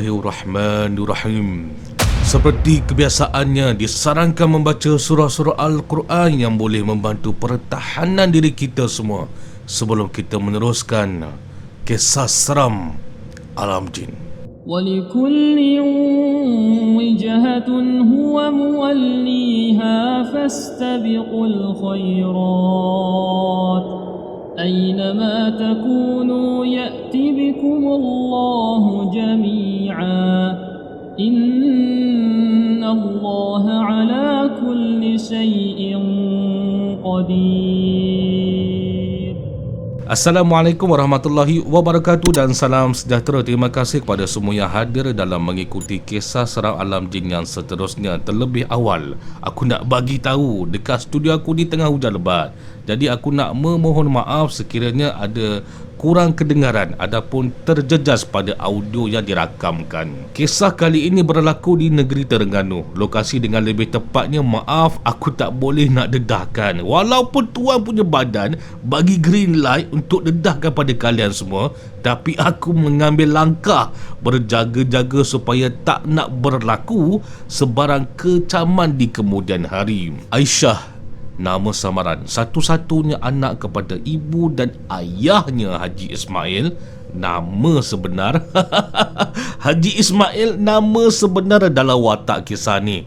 Bismillahirrahmanirrahim. Seperti kebiasaannya, disarankan membaca surah-surah Al-Quran yang boleh membantu pertahanan diri kita semua sebelum kita meneruskan kisah seram alam jin. وَلِكُلٍّ وِجْهَةٌ هُوَ مُوَلِّيهَا فَاسْتَبِقُوا الْخَيْرَاتِ أَيْنَمَا تَكُونُوا يَأْتِ بِكُمُ اللَّهُ جَمِيعًا إِنَّ اللَّهَ عَلَى كُلِّ شَيْءٍ قَدِيرٌ. Assalamualaikum warahmatullahi wabarakatuh dan salam sejahtera. Terima kasih kepada semua yang hadir dalam mengikuti kisah seram alam jin yang seterusnya. Terlebih awal, aku nak bagi tahu dekat studio aku di tengah hujan lebat. Jadi aku nak memohon maaf sekiranya ada kurang kedengaran ataupun terjejas pada audio yang dirakamkan. Kisah kali ini berlaku di negeri Terengganu. Lokasi dengan lebih tepatnya, maaf aku tak boleh nak dedahkan. Walaupun tuan punya badan bagi green light untuk dedahkan pada kalian semua, tapi aku mengambil langkah berjaga-jaga supaya tak nak berlaku sebarang kecaman di kemudian hari. Aisyah, nama samaran, satu-satunya anak kepada ibu dan ayahnya Haji Ismail. Nama sebenar Haji Ismail, nama sebenar dalam watak kisah ni.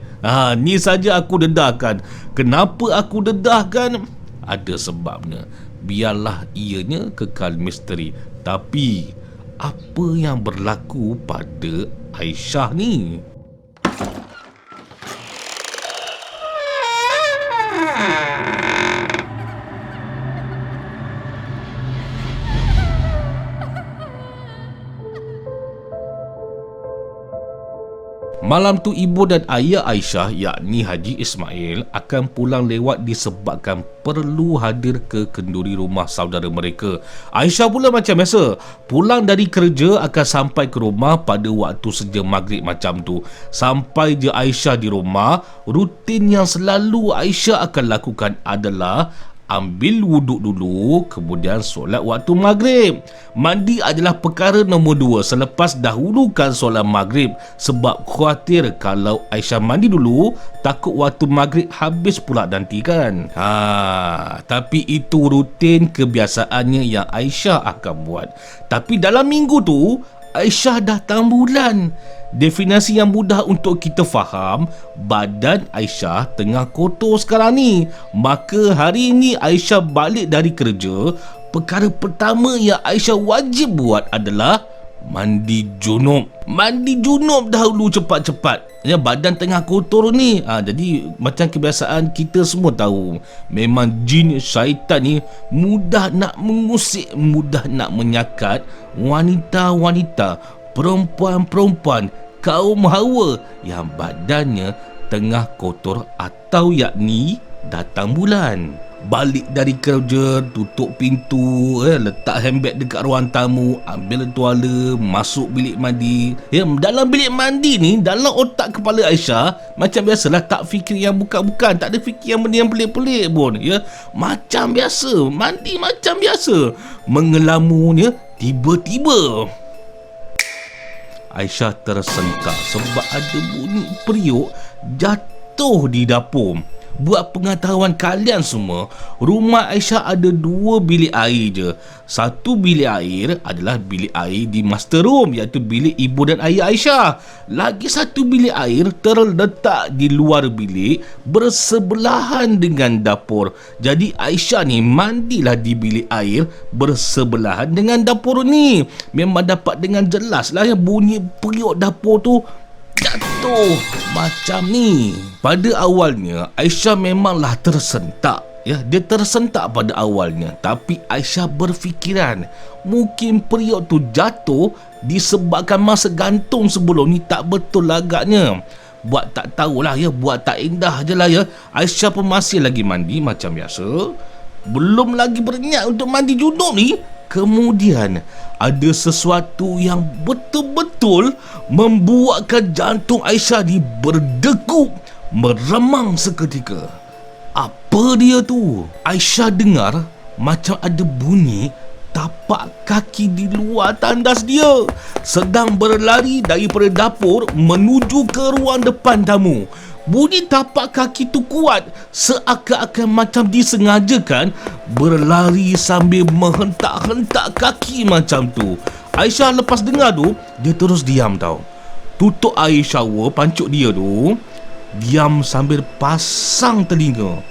Ni saja aku dedahkan. Kenapa aku dedahkan? Ada sebabnya. Biarlah ianya kekal misteri. Tapi apa yang berlaku pada Aisyah ni? Malam tu ibu dan ayah Aisyah, yakni Haji Ismail, akan pulang lewat disebabkan perlu hadir ke kenduri rumah saudara mereka. Aisyah pula macam biasa, pulang dari kerja akan sampai ke rumah pada waktu sejam maghrib macam tu. Sampai je Aisyah di rumah, rutin yang selalu Aisyah akan lakukan adalah ambil wuduk dulu, kemudian solat waktu maghrib. Mandi adalah perkara nombor 2 selepas dahulukan solat maghrib, sebab khawatir kalau Aisyah mandi dulu, takut waktu maghrib habis pula nanti kan. Tapi itu rutin kebiasaannya yang Aisyah akan buat. Tapi dalam minggu tu, Aisyah dah tambulan. Definisi yang mudah untuk kita faham, badan Aisyah tengah kotor sekarang ni. Maka hari ni Aisyah balik dari kerja, perkara pertama yang Aisyah wajib buat adalah mandi junub. Mandi junub dahulu cepat-cepat. Ya, badan tengah kotor ni. Jadi macam kebiasaan kita semua tahu, memang jin syaitan ni mudah nak mengusik, mudah nak menyakat wanita-wanita, perempuan-perempuan, kaum hawa yang badannya tengah kotor atau yakni datang bulan. Balik dari kerja, tutup pintu, letak handbag dekat ruang tamu, ambil tuala, masuk bilik mandi. Dalam bilik mandi ni, dalam otak kepala Aisyah macam biasalah, tak fikir yang bukan-bukan, tak ada fikir yang benda yang pelik-pelik pun. Macam biasa, mandi macam biasa. Mengelamunya, tiba-tiba Aisyah tersentak sebab ada bunyi periuk jatuh di dapur. Buat pengetahuan kalian semua, rumah Aisyah ada 2 bilik air je. Satu bilik air adalah bilik air di master room, iaitu bilik ibu dan ayah Aisyah. Lagi satu bilik air terletak di luar bilik bersebelahan dengan dapur. Jadi Aisyah ni mandilah di bilik air bersebelahan dengan dapur ni. Memang dapat dengan jelas lah bunyi periuk dapur tu jatuh macam ni. Pada awalnya Aisyah memanglah tersentak. Dia tersentak pada awalnya. Tapi Aisyah berfikiran mungkin periuk tu jatuh disebabkan masa gantung sebelum ni tak betul agaknya. Buat tak tahulah, buat tak indah je lah. Aisyah pun masih lagi mandi macam biasa. Belum lagi berniat untuk mandi junub ni, kemudian ada sesuatu yang betul-betul membuatkan jantung Aisyah ni berdegup, meremang seketika. Apa dia tu? Aisyah dengar macam ada bunyi tapak kaki di luar tandas dia sedang berlari daripada dapur menuju ke ruang depan tamu. Bunyi tapak kaki tu kuat, seakan-akan macam disengajakan, berlari sambil menghentak-hentak kaki macam tu. Aisyah lepas dengar tu, dia terus diam tau. Tutup air shower pancuk dia tu, diam sambil pasang telinga.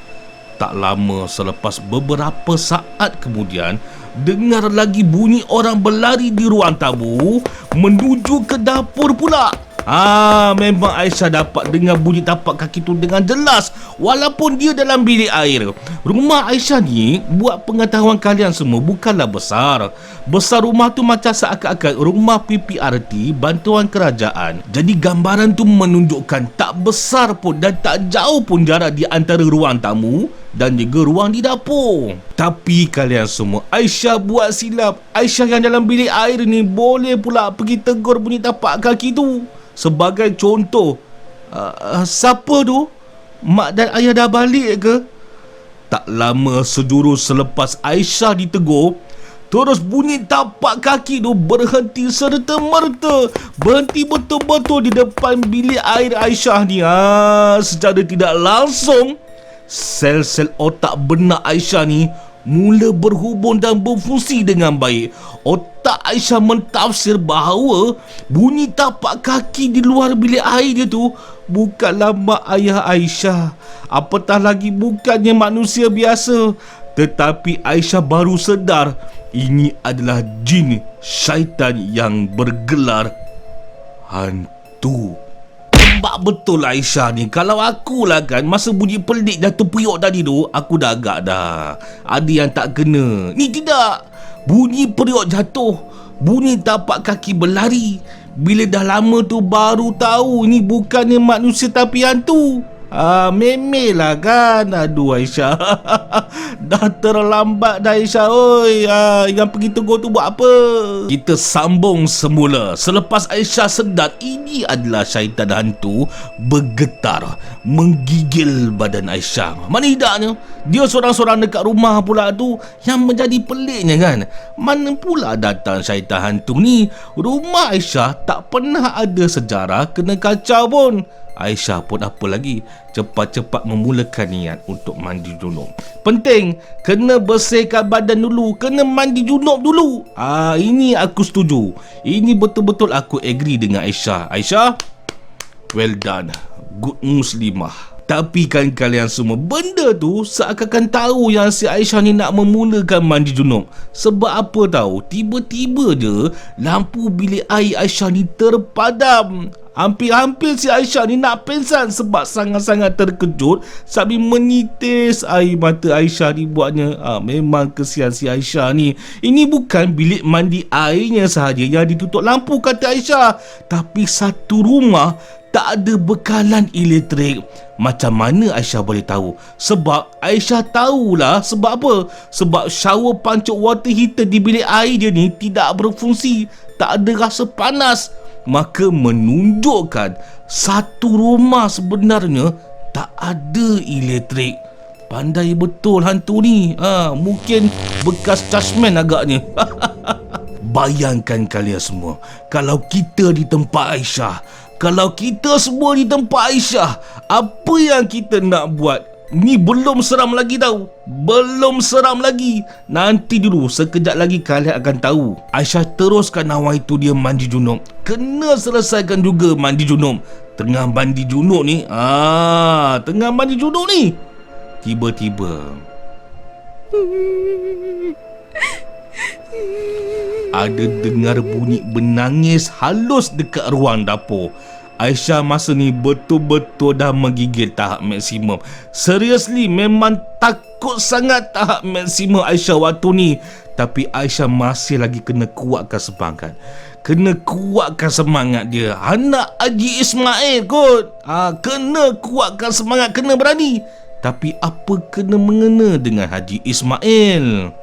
Tak lama selepas beberapa saat kemudian, dengar lagi bunyi orang berlari di ruang tamu menuju ke dapur pula. Memang Aisyah dapat dengar bunyi tapak kaki tu dengan jelas walaupun dia dalam bilik air. Rumah Aisyah ni, buat pengetahuan kalian semua, bukanlah besar. Besar rumah tu macam seakan-akan rumah PPRT bantuan kerajaan. Jadi gambaran tu menunjukkan tak besar pun dan tak jauh pun jarak di antara ruang tamu dan juga ruang di dapur. Tapi kalian semua, Aisyah buat silap. Aisyah yang dalam bilik air ni boleh pula pergi tegur bunyi tapak kaki tu. Sebagai contoh, siapa tu? Mak dan ayah dah balik ke? Tak lama sejurus selepas Aisyah ditegur, terus bunyi tapak kaki tu berhenti serta-merta. Berhenti betul-betul di depan bilik air Aisyah ni. Secara tidak langsung, sel-sel otak benak Aisyah ni mula berhubung dan berfungsi dengan baik. Otak Aisyah mentafsir bahawa bunyi tapak kaki di luar bilik air dia tu bukanlah mak ayah Aisyah, apatah lagi bukannya manusia biasa. Tetapi Aisyah baru sedar ini adalah jin syaitan yang bergelar hantu. Tembak betul Aisyah ni. Kalau akulah kan, masa bunyi pelik jatuh periuk tadi tu, aku dah agak dah ada yang tak kena. Ni tidak. Bunyi periuk jatuh, bunyi tapak kaki berlari. Bila dah lama tu baru tahu ni bukannya manusia tapi hantu. Memelah kan. Aduh Aisyah. Dah terlambat dah Aisyah. Oi, yang pergi tegur tu buat apa? Kita sambung semula. Selepas Aisyah sedar ini adalah syaitan hantu, bergetar, menggigil badan Aisyah. Mana hidaknya, dia sorang-sorang dekat rumah pula tu. Yang menjadi peliknya kan, mana pula datang syaitan hantu ni? Rumah Aisyah tak pernah ada sejarah kena kacau pun. Aisyah pun apa lagi, cepat-cepat memulakan niat untuk mandi junub. Penting, kena bersihkan badan dulu, kena mandi junub dulu. Ini aku setuju. Ini betul-betul aku agree dengan Aisyah. Aisyah, well done. Good muslimah. Tapi kan kalian semua, benda tu seakan-akan tahu yang si Aisyah ni nak memulakan mandi junub. Sebab apa tahu? Tiba-tiba je lampu bilik air Aisyah ni terpadam. Hampir-hampir si Aisyah ni nak pingsan sebab sangat-sangat terkejut sambil menitis air mata Aisyah ni buatnya. Memang kesian si Aisyah ni. Ini bukan bilik mandi airnya sahaja yang ditutup lampu, kata Aisyah, tapi satu rumah tak ada bekalan elektrik. Macam mana Aisyah boleh tahu? Sebab Aisyah tahulah sebab apa? Sebab shower pancuk water heater di bilik air dia ni tidak berfungsi, tak ada rasa panas. Maka menunjukkan satu rumah sebenarnya tak ada elektrik. Pandai betul hantu ni. Mungkin bekas chargeman agaknya. Bayangkan kalian semua, kalau kita di tempat Aisyah, kalau kita semua di tempat Aisyah, apa yang kita nak buat? Ni belum seram lagi tau. Belum seram lagi. Nanti dulu, sekejap lagi kalian akan tahu. Aisyah teruskan awal itu dia mandi junub. Kena selesaikan juga mandi junub. Tengah mandi junub ni, tengah mandi junub ni, tiba-tiba ada dengar bunyi menangis halus dekat ruang dapur. Aisyah masa ni betul-betul dah menggigil tahap maksimum. Seriously, memang takut sangat tahap maksimum Aisyah waktu ni. Tapi Aisyah masih lagi kena kuatkan semangat. Kena kuatkan semangat dia. Anak Haji Ismail kot. Kena kuatkan semangat, kena berani. Tapi apa kena mengena dengan Haji Ismail?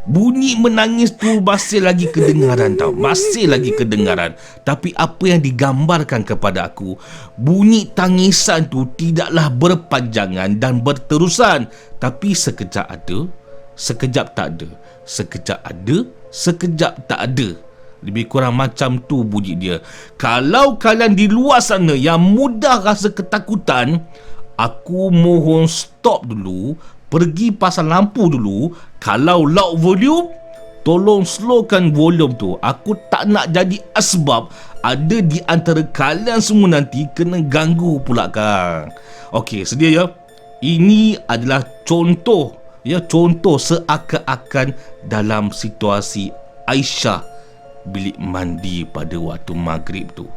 Bunyi menangis tu masih lagi kedengaran tau. Masih lagi kedengaran. Tapi apa yang digambarkan kepada aku, bunyi tangisan tu tidaklah berpanjangan dan berterusan. Tapi sekejap ada, sekejap tak ada. sekejap ada, sekejap tak ada. Lebih kurang macam tu bunyi dia. Kalau kalian di luar sana yang mudah rasa ketakutan, aku mohon stop dulu, pergi pasang lampu dulu. Kalau loud volume, tolong slowkan volume tu. Aku tak nak jadi asbab ada di antara kalian semua nanti kena ganggu pula kan. Okey, sedia ya? Ini adalah contoh, ya, contoh seakan-akan dalam situasi Aisyah bilik mandi pada waktu maghrib tu.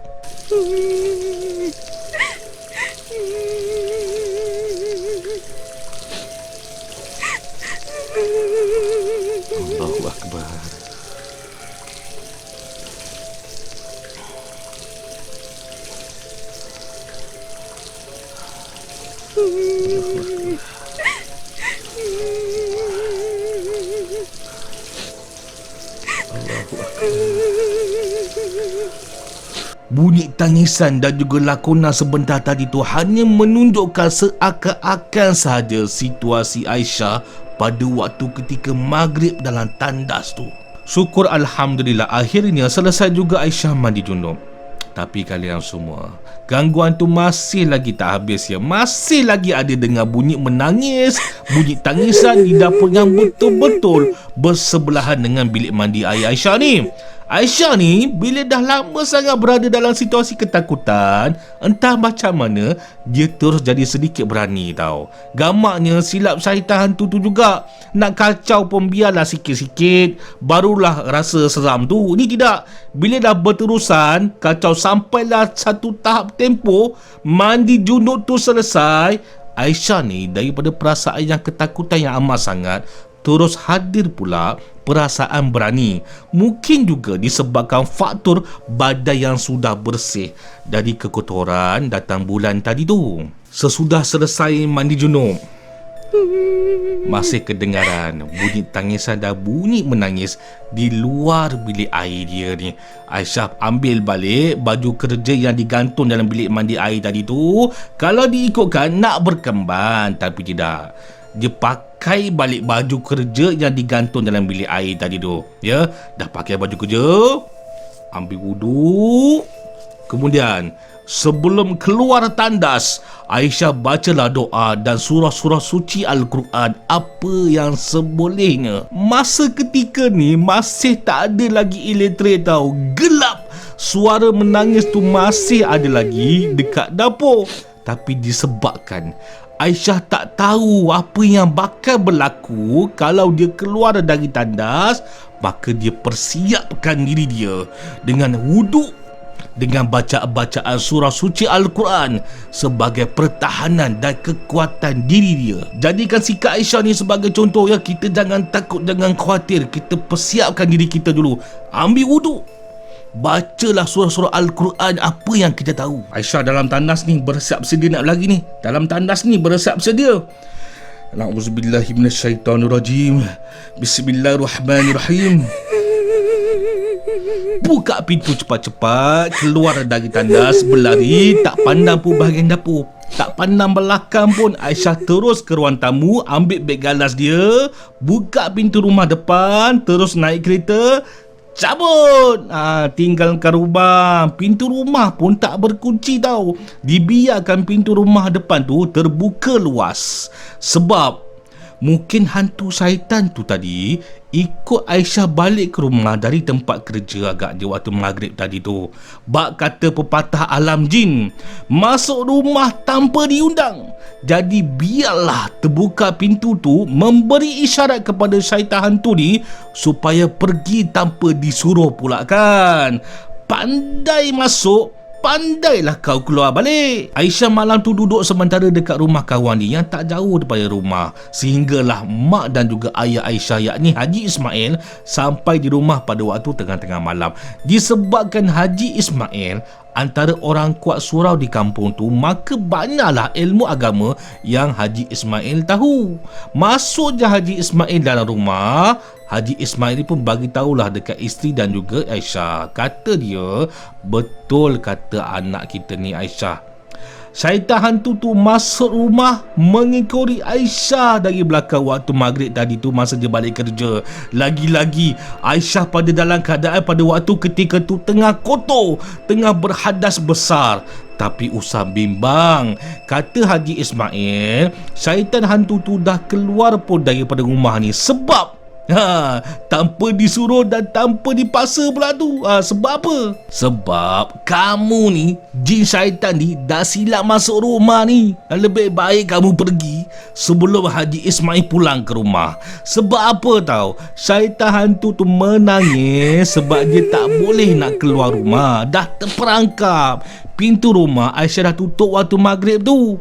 Allahu Akbar. Bunyi tangisan dan juga lakonan sebentar tadi tu hanya menunjukkan seakan-akan sahaja situasi Aisyah pada waktu ketika maghrib dalam tandas tu. Syukur Alhamdulillah, akhirnya selesai juga Aisyah mandi junub. Tapi kalian semua, gangguan tu masih lagi tak habis ya. Masih lagi ada dengar bunyi menangis, bunyi tangisan di dapur yang betul-betul bersebelahan dengan bilik mandi ayah Aisyah ni. Aisyah ni bila dah lama sangat berada dalam situasi ketakutan, entah macam mana dia terus jadi sedikit berani tau. Gamaknya silap syaitan hantu tu juga. Nak kacau pun biarlah sikit-sikit, barulah rasa seram tu. Ni tidak. Bila dah berterusan, kacau sampailah satu tahap tempoh, mandi junub tu selesai, Aisyah ni daripada perasaan yang ketakutan yang amat sangat, terus hadir pula perasaan berani. Mungkin juga disebabkan faktor badan yang sudah bersih dari kekotoran datang bulan tadi tu. Sesudah selesai mandi junub, masih kedengaran bunyi tangisan dan bunyi menangis di luar bilik air dia ni. Aisyah ambil balik baju kerja yang digantung dalam bilik mandi air tadi tu. Kalau diikutkan nak berkemban, tapi tidak. Dia pakai balik baju kerja yang digantung dalam bilik air tadi tu. Ya, dah pakai baju kerja, ambil wudu. Kemudian sebelum keluar tandas, Aisyah bacalah doa dan surah-surah suci Al-Quran apa yang sebolehnya. Masa ketika ni masih tak ada lagi elektrik tau. Gelap. Suara menangis tu masih ada lagi dekat dapur. Tapi disebabkan Aisyah tak tahu apa yang bakal berlaku kalau dia keluar dari tandas, maka dia persiapkan diri dia dengan wuduk, dengan bacaan surah suci Al-Quran sebagai pertahanan dan kekuatan diri dia. Jadikan sikap Aisyah ni sebagai contoh ya. Kita jangan takut, jangan khawatir. Kita persiapkan diri kita dulu. Ambil wuduk, bacalah surah-surah Al-Quran apa yang kita tahu. Aisyah dalam tandas ni bersiap sedia nak lagi ni. Dalam tandas ni bersiap sedia. A'udzubillahi minasyaitonirrajim. Bismillahirrahmanirrahim. Buka pintu cepat-cepat, keluar dari tandas, berlari, tak pandang pun bahagian dapur, tak pandang belakang pun. Aisyah terus ke ruang tamu, ambil beg galas dia, buka pintu rumah depan, terus naik kereta, cabut. Tinggalkan rumah. Pintu rumah pun tak berkunci tau. Dibiarkan pintu rumah depan tu terbuka luas. Sebab mungkin hantu syaitan tu tadi ikut Aisyah balik ke rumah dari tempat kerja agak di waktu maghrib tadi tu. Bak kata pepatah alam jin, masuk rumah tanpa diundang. Jadi biarlah terbuka pintu tu memberi isyarat kepada syaitan hantu ni supaya pergi tanpa disuruh pula kan. Pandai masuk, pandailah kau keluar balik. Aisyah malam tu duduk sementara dekat rumah kawan dia yang tak jauh daripada rumah. Sehinggalah mak dan juga ayah Aisyah yakni Haji Ismail sampai di rumah pada waktu tengah-tengah malam. Disebabkan Haji Ismail antara orang kuat surau di kampung tu, maka banyaklah ilmu agama yang Haji Ismail tahu. Masuk je Haji Ismail dalam rumah, Haji Ismail pun bagi tahulah dekat isteri dan juga Aisyah. Kata dia, betul kata anak kita ni Aisyah, syaitan hantu tu masuk rumah mengikori Aisyah dari belakang waktu maghrib tadi tu masa dia balik kerja. Lagi-lagi Aisyah pada dalam keadaan pada waktu ketika tu tengah kotor, tengah berhadas besar. Tapi usah bimbang, kata Haji Ismail, syaitan hantu tu dah keluar pun daripada rumah ni sebab tanpa disuruh dan tanpa dipaksa pula tu. Sebab apa? Sebab kamu ni, jin syaitan ni dah silap masuk rumah ni. Lebih baik kamu pergi sebelum Haji Ismail pulang ke rumah. Sebab apa tahu? Syaitan hantu tu menangis sebab dia tak boleh nak keluar rumah. Dah terperangkap. Pintu rumah Aisyah dah tutup waktu maghrib tu.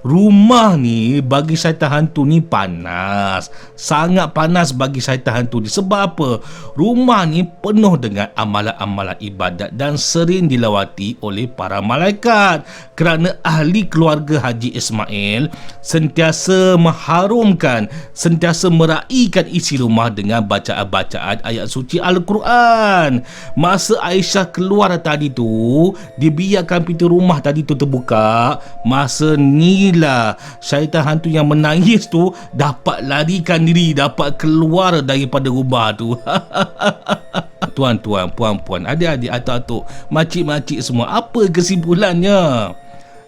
Rumah ni bagi syaitan hantu ni panas. Sangat panas bagi syaitan hantu ni. Sebab apa? Rumah ni penuh dengan amalan-amalan ibadat dan sering dilawati oleh para malaikat. Kerana ahli keluarga Haji Ismail sentiasa mengharumkan, sentiasa meraihkan isi rumah dengan bacaan-bacaan ayat suci Al-Quran. Masa Aisyah keluar tadi tu, dibiarkan pintu rumah tadi tu terbuka. Masa ni lah syaitan hantu yang menangis tu dapat larikan diri, dapat keluar daripada rumah tu. Tuan-tuan, puan-puan, adik-adik, atuk-atuk, makcik-makcik semua, apa kesimpulannya?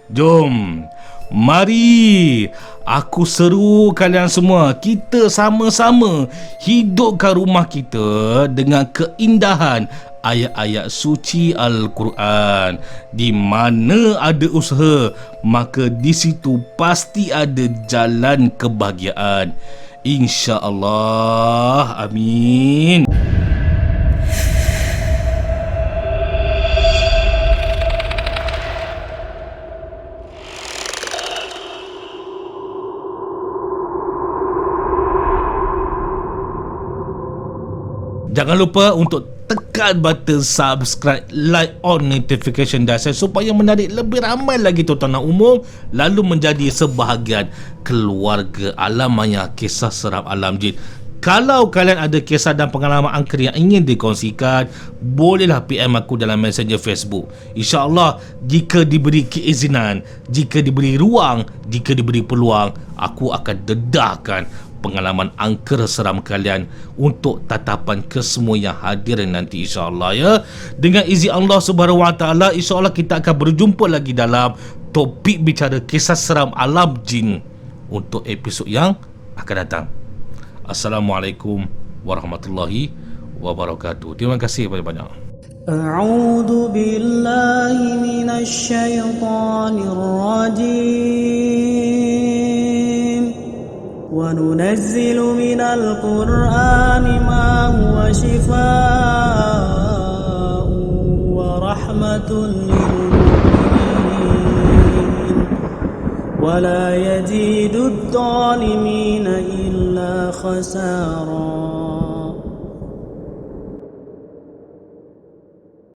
Jom, mari aku seru kalian semua, kita sama-sama hidupkan rumah kita dengan keindahan ayat-ayat suci Al-Quran. Di mana ada usaha, maka di situ pasti ada jalan kebahagiaan. InsyaAllah. Amin. Jangan lupa untuk tekan button subscribe, like on notification dan share supaya menarik lebih ramai lagi tuan-tuan dan umum lalu menjadi sebahagian keluarga Alam Maya Kisah Seram Alam Jin. Kalau kalian ada kisah dan pengalaman angker yang ingin dikongsikan, bolehlah PM aku dalam messenger Facebook. InsyaAllah, jika diberi keizinan, jika diberi ruang, jika diberi peluang, aku akan dedahkan pengalaman angker seram kalian untuk tatapan kesemua yang hadir nanti, insyaAllah ya. Dengan izin Allah Subhanahu Wa Taala, insyaAllah kita akan berjumpa lagi dalam topik bicara kisah seram alam jin untuk episod yang akan datang. Assalamualaikum warahmatullahi wabarakatuh. Terima kasih banyak-banyak. A'udzu billahi minasy syaithanir rajim. Wa nunazzilu minal Qur'ani ma huwa shifaa'un wa rahmatun lil ولا يزيد الظالمين إلا خسارا.